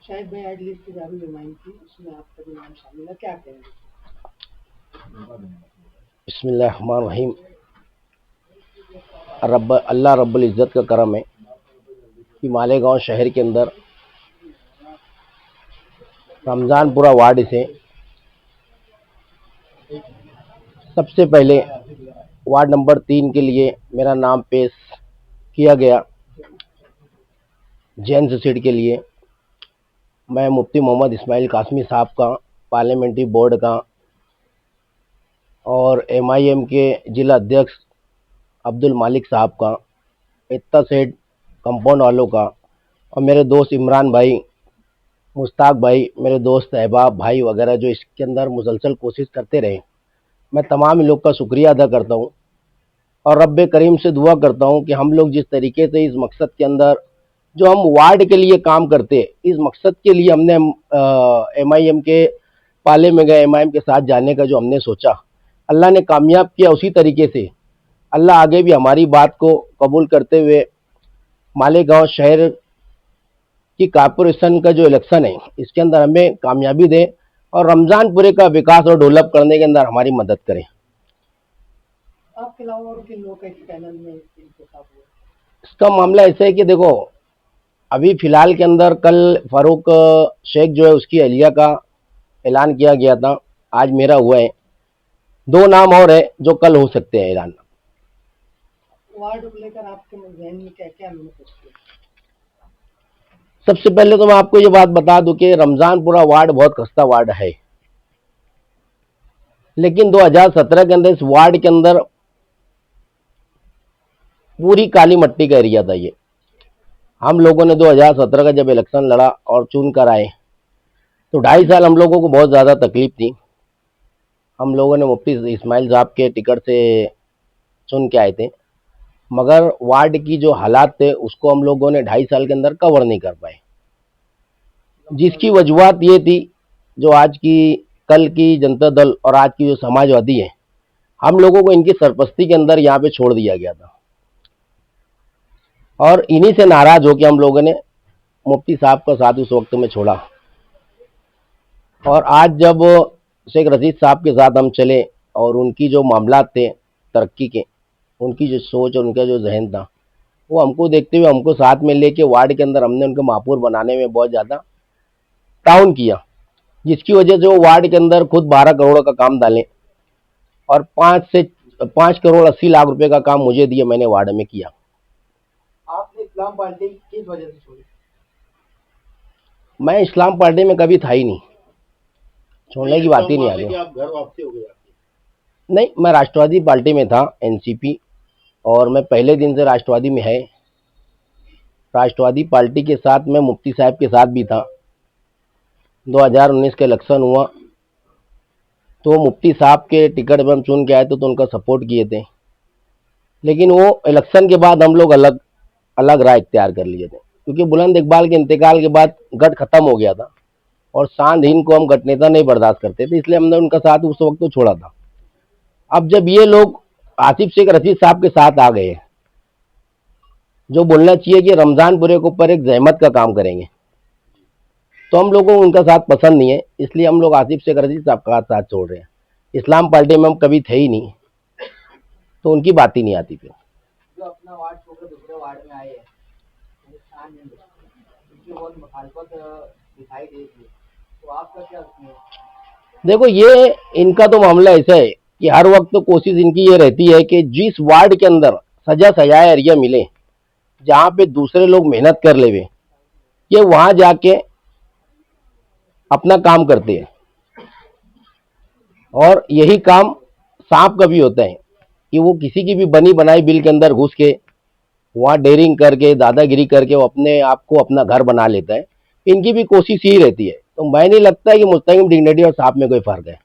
शायद भाई आज लिस्ट जारी हुमायूं की, उसमें आपका भी नाम शामिल है, क्या कहेंगे? बिस्मिल्लाहिर्रहमानिर्रहीम। अल्लाह रब्बुल इज़्ज़त का करम है कि मालेगांव शहर के अंदर रमज़ानपुरा वार्ड से सबसे पहले वार्ड नंबर 3 के लिए मेरा नाम पेश किया गया। जेंट्स सीट के लिए मैं मुफ्ती मोहम्मद इस्माइल कासमी साहब का, पार्लियामेंट्री बोर्ड का और एमआईएम के जिला अध्यक्ष अब्दुल मालिक साहब का, इत्ता सेठ कंपाउंड वालों का और मेरे दोस्त इमरान भाई, मुश्ताक भाई, मेरे दोस्त अहबाब भाई वगैरह जो इसके अंदर मुसलसल कोशिश करते रहे, मैं तमाम लोग का शुक्रिया अदा करता हूँ और रब्बे करीम से दुआ करता हूँ कि हम लोग जिस तरीके से इस मकसद के अंदर जो हम वार्ड के लिए काम करते, इस मकसद के लिए हमने एमआईएम के पाले में गए, एमआईएम के साथ जाने का जो हमने सोचा, अल्लाह ने कामयाब किया। उसी तरीके से अल्लाह आगे भी हमारी बात को कबूल करते हुए मालेगांव शहर की कॉरपोरेशन का जो इलेक्शन है इसके अंदर हमें कामयाबी दे और रमज़ानपुरे का विकास और डेवलप करने के अंदर हमारी मदद करें। आपके अलावा और किन लोगों का इस पैनल में इंतखाब हुआ? इसका मामला ऐसा है कि देखो, अभी फिलहाल के अंदर कल फारूक शेख जो है उसकी अहलिया का ऐलान किया गया था, आज मेरा हुआ है। 2 नाम और है जो कल हो सकते हैं ऐलान। वार्ड को लेकर आपके जहन में क्या क्या सोचते हैं? सबसे पहले तो मैं आपको ये बात बता दूं कि रमज़ानपुरा वार्ड बहुत खस्ता वार्ड है, लेकिन 2017 के अंदर इस वार्ड के अंदर पूरी काली मट्टी का एरिया था। ये हम लोगों ने 2017 का जब इलेक्शन लड़ा और चुन कर आए तो 2.5 साल हम लोगों को बहुत ज़्यादा तकलीफ थी। हम लोगों ने मुफ्ती इस्माइल साहब के टिकट से चुन के आए थे, मगर वार्ड की जो हालात थे उसको हम लोगों ने 2.5 साल के अंदर कवर नहीं कर पाए, जिसकी वजूहत ये थी जो आज की कल की जनता दल और आज की जो समाजवादी है, हम लोगों को इनकी सरपरस्ती के अंदर यहाँ पे छोड़ दिया गया था और इन्हीं से नाराज होकर हम लोगों ने मुफ्ती साहब का साथ उस वक्त में छोड़ा। और आज जब शेख रशीद साहब के साथ हम चले और उनकी जो मामलात थे तरक्की के, उनकी जो सोच और उनका जो जहन था, वो हमको देखते हुए हमको साथ में लेके वार्ड के अंदर हमने उनको महापौर बनाने में बहुत ज़्यादा ताउन किया, जिसकी वजह से वो वार्ड के अंदर खुद 12 करोड़ का काम डालें और 5 करोड़ 80 लाख रुपए का काम मुझे दिए, मैंने वार्ड में किया। आपने इस्लाम पार्टी किस वजह से छोड़ी? मैं इस्लाम पार्टी में कभी था ही नहीं, छोड़ने की बात ही नहीं आ रही। आप घर वापसी हो गई? नहीं, मैं राष्ट्रवादी पार्टी में था, एनसीपी, और मैं पहले दिन से राष्ट्रवादी में है। राष्ट्रवादी पार्टी के साथ मैं मुफ्ती साहब के साथ भी था। 2019 का इलेक्शन हुआ तो मुफ्ती साहब के टिकट पर हम चुन के आए थे तो उनका सपोर्ट किए थे, लेकिन वो इलेक्शन के बाद हम लोग अलग अलग राय इख्तियार कर लिए थे, क्योंकि बुलंद इकबाल के इंतकाल के बाद गठ खत्म हो गया था और सांधहीन को हम गठ नेता नहीं बर्दाश्त करते थे, इसलिए हमने उनका साथ उस वक्त तो छोड़ा था। अब जब ये लोग आसिफ शेख रशीद साहब के साथ आ गए, जो बोलना चाहिए कि रमज़ानपुरे के ऊपर एक जहमत का काम करेंगे, तो हम लोगों को उनका साथ पसंद नहीं है, इसलिए हम लोग आसिफ शेख रशीद साहब का साथ छोड़ रहे हैं। इस्लाम पार्टी में हम कभी थे ही नहीं, तो उनकी बात ही नहीं आती थी। जो अपना वार्ड छोड़कर दूसरे वार्ड में आए हैं, उनकी बहुत मुखालफत दिखाई देती है, तो आपका क्या उसमें? देखो, ये इनका तो मामला ऐसा है कि हर वक्त तो कोशिश इनकी ये रहती है कि जिस वार्ड के अंदर सजा सजाया एरिया मिले, जहाँ पे दूसरे लोग मेहनत कर लेवे, ये वहां जाके अपना काम करते हैं। और यही काम सांप का भी होता है कि वो किसी की भी बनी बनाई बिल के अंदर घुस के वहाँ डेयरिंग करके, दादागिरी करके वो अपने आप को अपना घर बना लेता है। इनकी भी कोशिश यही रहती है। तो मैं नहीं लगता है कि मुस्तकिम डिग्निटी और सांप में कोई फर्क है।